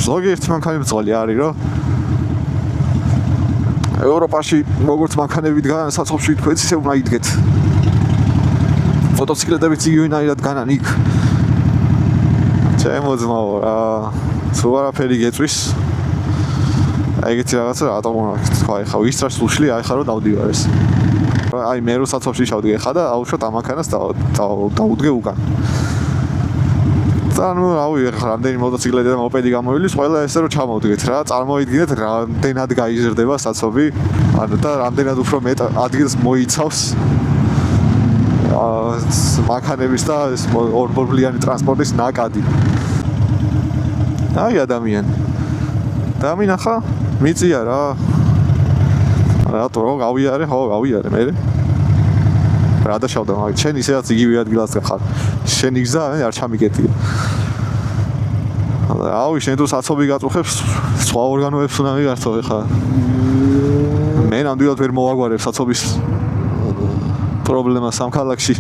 ზოგიერთი მანქანა ბრძოლი არის, რომ ევროპაში როგორც მანქანები დგანან საცობში თქვენც ისე უნდა იდგეთ. მოტოციკლებიც იგივენაირად განან იქ. ჩემო ძმაო, თუ არაფერი გეწვის. ეგეთი რაღაცა რატომ უნდა თქვა, ეხლა ვისტრას უშლი, აი ხარო დავდივარ ეს. აი მე რო საცობში ჩავდგე ხა და აუშვათ ამ მანქანას დაუდგე უკან. ანუ რავი ეხლა რამდენი მოტოციკლეტი და მოპედი გამოვილის, ყველა ესე რომ ჩამოვდგეთ რა, წარმოიდგინეთ რამდენად გაიზრდება საცობი, ანუ და რამდენად უფრო მეტ ადგილს მოიცავს მანქანების და ეს ორბორბლიანი ტრანსპორტის ნაკადი. აი ადამიანი. და მინახა მიწია რა. რატო რა გავიარე, ხო გავიარე მე. რა დაშავდა, მაგრამ შენ ისედაც იგივე ადგილას ხარ. შენი გზა არ ჩამიგეთია. აუ შენ თუ საცობი გაწუხებს, სხვა ორგანოებს უნდა მიგართო ხა. მე ნამდვილად ვერ მოვაგვარებ საცობის პრობლემას ამ ქალაქში.